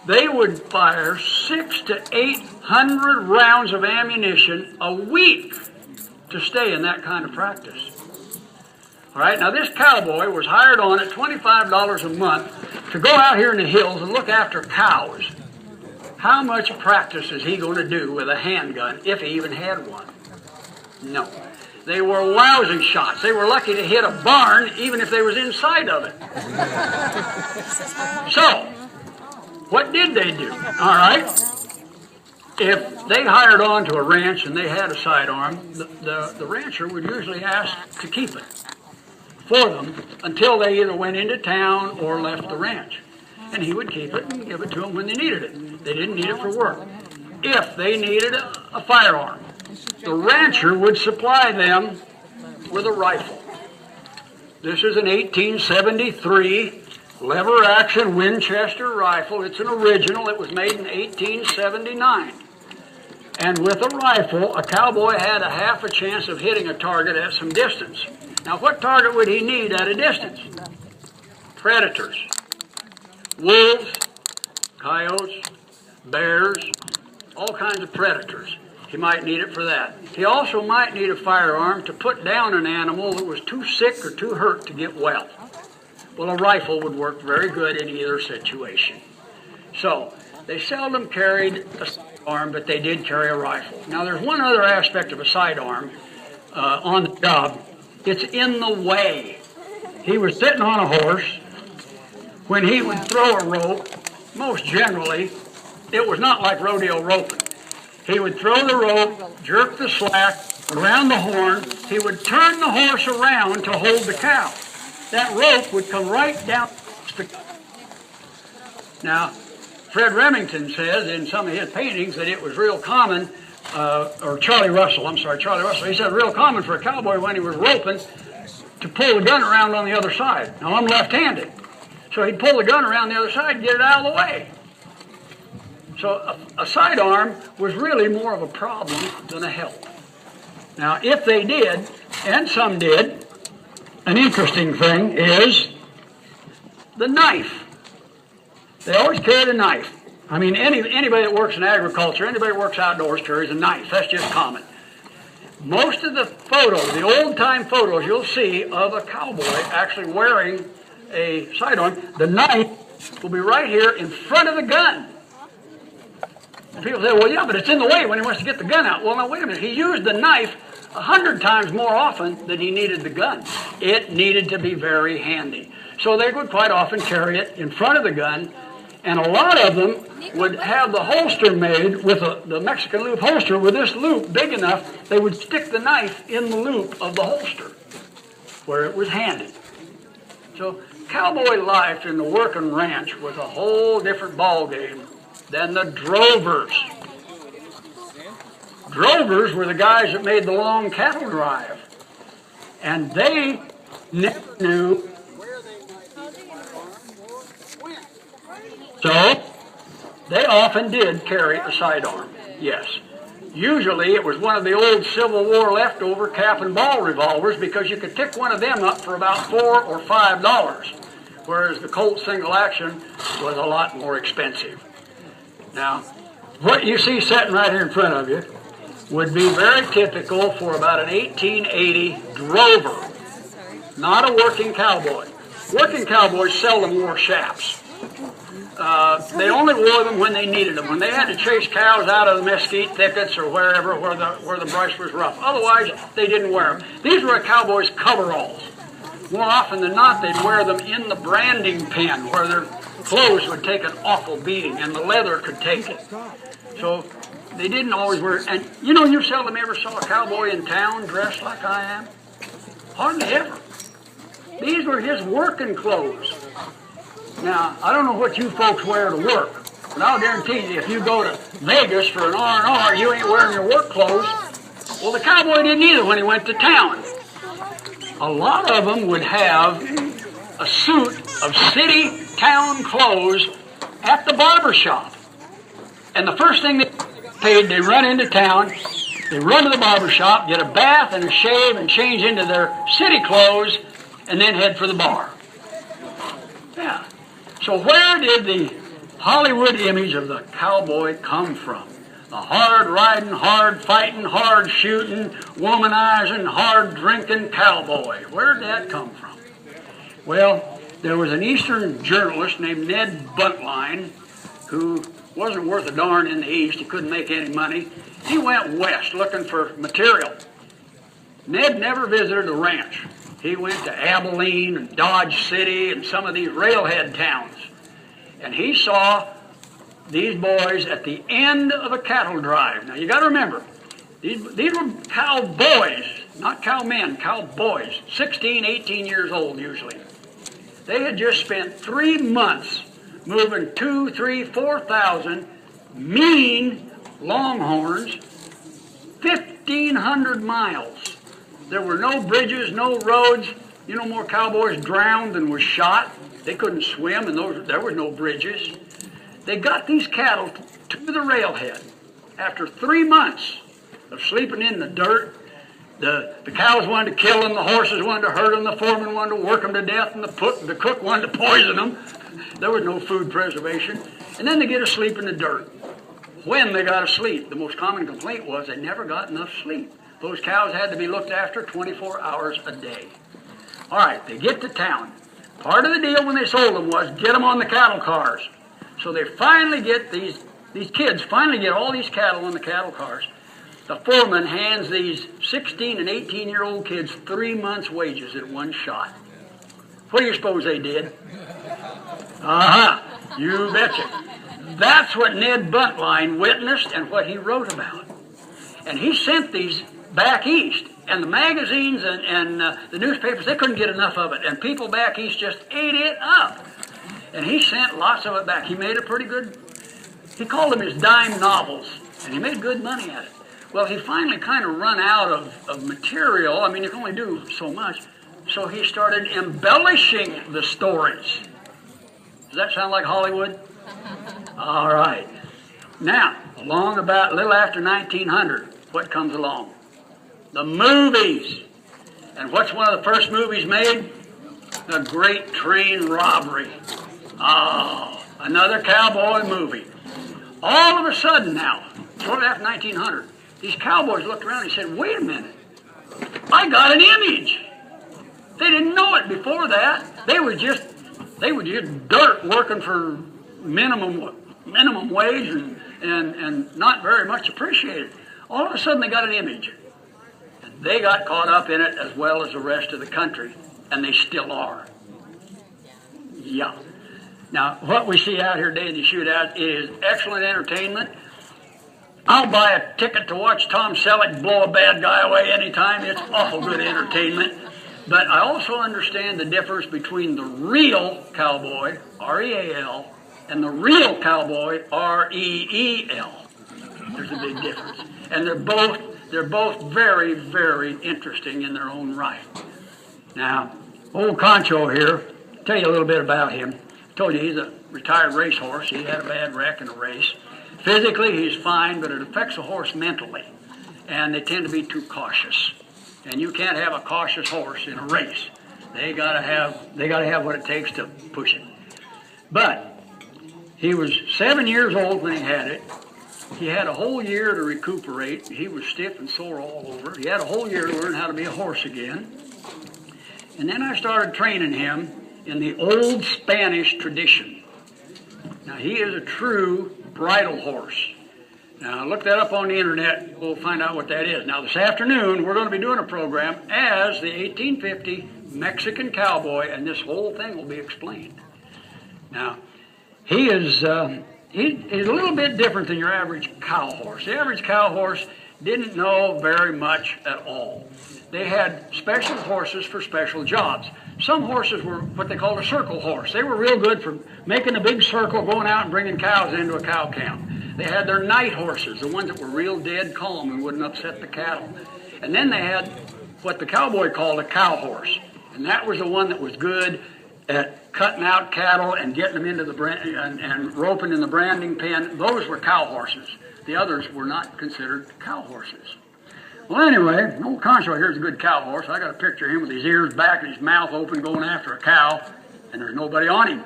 they would fire 600 to 800 rounds of ammunition a week to stay in that kind of practice. All right, now this cowboy was hired on at $25 a month to go out here in the hills and look after cows. How much practice is he going to do with a handgun, if he even had one? No. They were lousy shots. They were lucky to hit a barn even if they was inside of it. So, what did they do? All right. If they hired on to a ranch and they had a sidearm, the rancher would usually ask to keep it for them until they either went into town or left the ranch. And he would keep it and give it to them when they needed it. They didn't need it for work. If they needed a firearm, the rancher would supply them with a rifle. This is an 1873 lever-action Winchester rifle. It's an original. It was made in 1879. And with a rifle, a cowboy had a half a chance of hitting a target at some distance. Now, what target would he need at a distance? Predators. Wolves, coyotes, bears, all kinds of predators. He might need it for that. He also might need a firearm to put down an animal that was too sick or too hurt to get well. Well, a rifle would work very good in either situation. So, they seldom carried a sidearm, but they did carry a rifle. Now, there's one other aspect of a sidearm on the job. It's in the way. He was sitting on a horse. When he would throw a rope, most generally, it was not like rodeo roping. He would throw the rope, jerk the slack around the horn. He would turn the horse around to hold the cow. That rope would come right down the cow. Now, Fred Remington says in some of his paintings that it was real common, or Charlie Russell, he said real common for a cowboy when he was roping to pull the gun around on the other side. Now, I'm left-handed. So he'd pull the gun around the other side and get it out of the way. So a sidearm was really more of a problem than a help. Now, if they did, and some did, an interesting thing is the knife. They always carried a knife. I mean, anybody that works in agriculture, anybody that works outdoors carries a knife. That's just common. Most of the photos, the old-time photos you'll see of a cowboy actually wearing a sidearm, the knife will be right here in front of the gun. And people say, well, yeah, but it's in the way when he wants to get the gun out. Well, now, wait a minute. He used the knife 100 times more often than he needed the gun. It needed to be very handy. So they would quite often carry it in front of the gun, and a lot of them would have the holster made with the Mexican loop holster with this loop big enough, they would stick the knife in the loop of the holster where it was handy. So cowboy life in the working ranch was a whole different ballgame than the drovers. Drovers were the guys that made the long cattle drive. And they never knew. So they often did carry a sidearm, yes. Usually it was one of the old Civil War leftover cap and ball revolvers because you could pick one of them up for about $4 or $5, whereas the Colt single action was a lot more expensive. Now, what you see sitting right here in front of you would be very typical for about an 1880 drover, not a working cowboy. Working cowboys seldom wore chaps. They only wore them when they needed them, when they had to chase cows out of the mesquite thickets or wherever where the brush was rough. Otherwise, they didn't wear them. These were a cowboy's coveralls. More often than not, they'd wear them in the branding pen where their clothes would take an awful beating and the leather could take it. So they didn't always wear it. And you seldom ever saw a cowboy in town dressed like I am. Hardly ever. These were his working clothes. Now, I don't know what you folks wear to work, but I'll guarantee you if you go to Vegas for an R&R, you ain't wearing your work clothes. Well, the cowboy didn't either when he went to town. A lot of them would have a suit of city town clothes at the barber shop. And the first thing they paid, they run into town, they run to the barber shop, get a bath and a shave and change into their city clothes, and then head for the bar. Yeah. So where did the Hollywood image of the cowboy come from? The hard riding, hard fighting, hard shooting, womanizing, hard drinking cowboy. Where did that come from? Well, there was an Eastern journalist named Ned Buntline who wasn't worth a darn in the East. He couldn't make any money. He went west looking for material. Ned never visited a ranch. He went to Abilene and Dodge City and some of these railhead towns. And he saw these boys at the end of a cattle drive. Now you got to remember, these were cowboys, not cowmen, cowboys, 16, 18 years old usually. They had just spent 3 months moving 2, 3, 4,000 mean longhorns, 1,500 miles. There were no bridges, no roads. You know, more cowboys drowned than were shot. They couldn't swim, and there were no bridges. They got these cattle to the railhead. After 3 months of sleeping in the dirt, the cows wanted to kill them, the horses wanted to hurt them, the foreman wanted to work them to death, and the cook wanted to poison them. There was no food preservation. And then they get asleep in the dirt. When they got asleep, the most common complaint was they never got enough sleep. Those cows had to be looked after 24 hours a day. All right, they get to town. Part of the deal when they sold them was get them on the cattle cars. So they finally get these kids finally get all these cattle on the cattle cars. The foreman hands these 16 and 18-year-old kids 3 months' wages at one shot. What do you suppose they did? You betcha. That's what Ned Buntline witnessed and what he wrote about. And he sent these back east. And the magazines and the newspapers, they couldn't get enough of it. And people back east just ate it up. And he sent lots of it back. He made a pretty good, he called them his dime novels. And he made good money at it. Well, he finally kind of run out of material. I mean, you can only do so much. So he started embellishing the stories. Does that sound like Hollywood? All right. Now, along about a little after 1900, what comes along? The movies. And what's one of the first movies made? The Great Train Robbery. Oh, another cowboy movie. All of a sudden now, shortly after 1900, these cowboys looked around and said, wait a minute, I got an image. They didn't know it before that. They were just dirt working for minimum wage and not very much appreciated. All of a sudden they got an image. And they got caught up in it as well as the rest of the country, and they still are. Yeah. Now, what we see out here today in the shootout is excellent entertainment. I'll buy a ticket to watch Tom Selleck blow a bad guy away anytime. It's awful good entertainment. But I also understand the difference between the real cowboy, R-E-A-L, and the real cowboy, R-E-E-L. There's a big difference. And they're both very, very interesting in their own right. Now, old Concho here, I'll tell you a little bit about him. I told you he's a retired racehorse. He had a bad wreck in a race. Physically, he's fine, but it affects a horse mentally. And they tend to be too cautious. And you can't have a cautious horse in a race. They gotta have what it takes to push it. But he was 7 years old when he had it. He had a whole year to recuperate. He was stiff and sore all over. He had a whole year to learn how to be a horse again. And then I started training him in the old Spanish tradition. Now, he is a true bridle horse. Now, look that up on the internet. We'll find out what that is. Now, this afternoon, we're going to be doing a program as the 1850 Mexican cowboy, and this whole thing will be explained. Now, he's a little bit different than your average cow horse. The average cow horse didn't know very much at all. They had special horses for special jobs. Some horses were what they called a circle horse. They were real good for making a big circle, going out and bringing cows into a cow camp. They had their night horses, the ones that were real dead calm and wouldn't upset the cattle. And then they had what the cowboy called a cow horse. And that was the one that was good at cutting out cattle and getting them into the and roping in the branding pen. Those were cow horses. The others were not considered cow horses. Well, anyway, old Concho here's a good cow horse. I got a picture of him with his ears back and his mouth open going after a cow, and there's nobody on him.